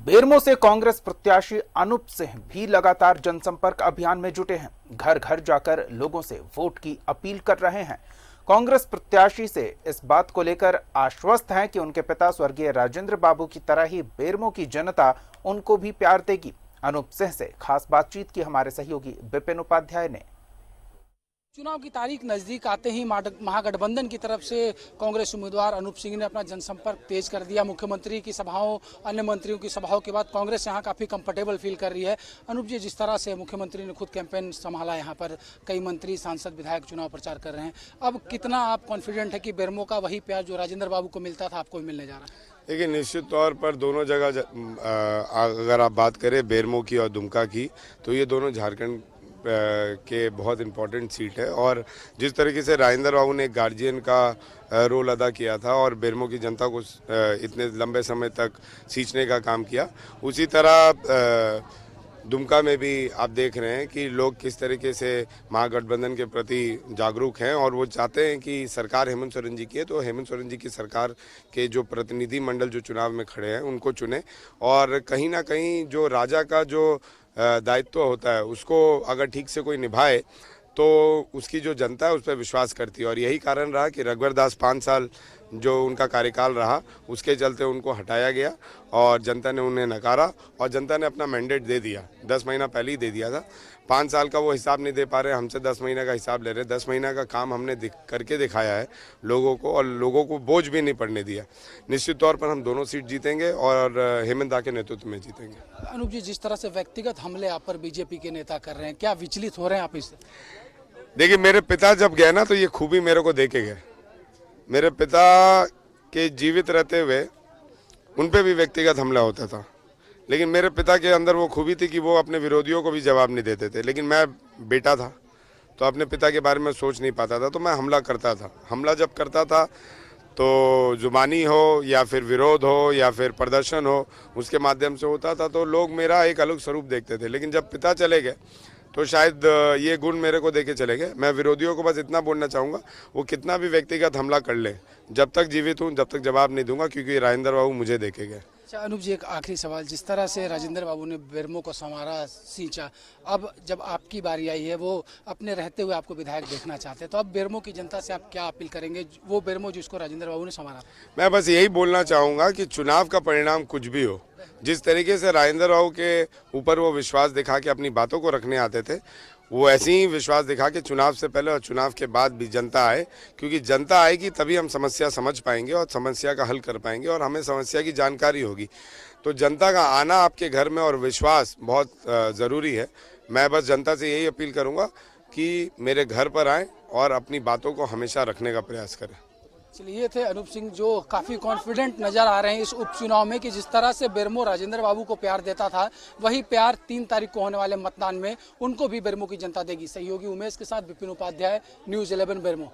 बेरमो से कांग्रेस प्रत्याशी अनूप सिंह भी लगातार जनसंपर्क अभियान में जुटे हैं। घर घर जाकर लोगों से वोट की अपील कर रहे हैं। कांग्रेस प्रत्याशी से इस बात को लेकर आश्वस्त हैं कि उनके पिता स्वर्गीय राजेंद्र बाबू की तरह ही बेरमो की जनता उनको भी प्यार देगी। अनूप सिंह से खास बातचीत की हमारे सहयोगी विपिन उपाध्याय ने। चुनाव की तारीख नजदीक आते ही महागठबंधन की तरफ से कांग्रेस उम्मीदवार अनूप सिंह ने अपना जनसंपर्क तेज कर दिया। मुख्यमंत्री की सभाओं, अन्य मंत्रियों की सभाओं के बाद कांग्रेस यहां काफ़ी कंफर्टेबल फील कर रही है। अनूप जी, जिस तरह से मुख्यमंत्री ने खुद कैंपेन संभाला, यहां पर कई मंत्री, सांसद, विधायक चुनाव प्रचार कर रहे हैं, अब कितना आप कॉन्फिडेंट है कि बेरमो का वही प्यार जो राजेंद्र बाबू को मिलता था आपको भी मिलने जा रहा है? देखिए, निश्चित तौर पर दोनों जगह अगर आप बात करें बेरमो की और दुमका की, तो ये दोनों झारखंड के बहुत इम्पोर्टेंट सीट है। और जिस तरीके से राजेंद्र बाबू ने एक गार्जियन का रोल अदा किया था और बेरमो की जनता को इतने लंबे समय तक सींचने का काम किया, उसी तरह दुमका में भी आप देख रहे हैं कि लोग किस तरीके से महागठबंधन के प्रति जागरूक हैं और वो चाहते हैं कि सरकार हेमंत सोरेन जी की है, तो हेमंत सोरेन जी की सरकार के जो प्रतिनिधि मंडल जो चुनाव में खड़े हैं उनको चुने। और कहीं ना कहीं जो राजा का जो दायित्व होता है उसको अगर ठीक से कोई निभाए तो उसकी जो जनता है उस पर विश्वास करती है। और यही कारण रहा कि रघुवर दास 5 साल जो उनका कार्यकाल रहा उसके चलते उनको हटाया गया और जनता ने उन्हें नकारा और जनता ने अपना मैंडेट दे दिया। 10 महीना पहले ही दे दिया था। 5 साल का वो हिसाब नहीं दे पा रहे, हमसे 10 महीने का हिसाब ले रहे। 10 महीना का काम हमने करके दिखाया है लोगों को और लोगों को बोझ भी नहीं पड़ने दिया। निश्चित तौर पर हम दोनों सीट जीतेंगे और हेमंत दा के नेतृत्व में जीतेंगे। अनूप जी, जिस तरह से व्यक्तिगत हमले आप पर बीजेपी के नेता कर रहे हैं, क्या विचलित हो रहे हैं आप इससे? देखिए, मेरे पिता जब गए ना तो ये खूबी मेरे को दे के गए। मेरे पिता के जीवित रहते हुए उन पे भी व्यक्तिगत हमला होता था, लेकिन मेरे पिता के अंदर वो खूबी थी कि वो अपने विरोधियों को भी जवाब नहीं देते थे। लेकिन मैं बेटा था तो अपने पिता के बारे में सोच नहीं पाता था, तो मैं हमला करता था। हमला जब करता था तो जुबानी हो या फिर विरोध हो या फिर प्रदर्शन हो, उसके माध्यम से होता था, तो लोग मेरा एक अलग स्वरूप देखते थे। लेकिन जब पिता चले गए तो शायद ये गुण मेरे को देके चले गए। मैं विरोधियों को बस इतना बोलना चाहूँगा, वो कितना भी व्यक्तिगत हमला कर ले, जब तक जीवित हूँ जब तक जवाब नहीं दूंगा, क्योंकि राजेंद्र बाबू मुझे देके गए। अच्छा अनूप जी, एक आखिरी सवाल, जिस तरह से राजेंद्र बाबू ने बेरमो को संवारा, सींचा, अब जब आपकी बारी आई है, वो अपने रहते हुए आपको विधायक देखना चाहते हैं, तो अब बेरमो की जनता से आप क्या अपील करेंगे, वो बेरमो जिसको राजेंद्र बाबू ने संवारा? मैं बस यही बोलना चाहूँगा कि चुनाव का परिणाम कुछ भी हो, जिस तरीके से राजेंद्र बाबू के ऊपर वो विश्वास दिखा के अपनी बातों को रखने आते थे, वो ऐसे ही विश्वास दिखा के चुनाव से पहले और चुनाव के बाद भी जनता आए, क्योंकि जनता आएगी तभी हम समस्या समझ पाएंगे और समस्या का हल कर पाएंगे और हमें समस्या की जानकारी होगी। तो जनता का आना आपके घर में और विश्वास बहुत ज़रूरी है। मैं बस जनता से यही अपील करूँगा कि मेरे घर पर आएँ और अपनी बातों को हमेशा रखने का प्रयास करें। चलिए, ये थे अनूप सिंह जो काफ़ी कॉन्फिडेंट नजर आ रहे हैं इस उपचुनाव में कि जिस तरह से बेरमो राजेंद्र बाबू को प्यार देता था, वही प्यार 3 तारीख को होने वाले मतदान में उनको भी बेरमो की जनता देगी। सहयोगी उमेश के साथ विपिन उपाध्याय, न्यूज़ 11 बेरमो।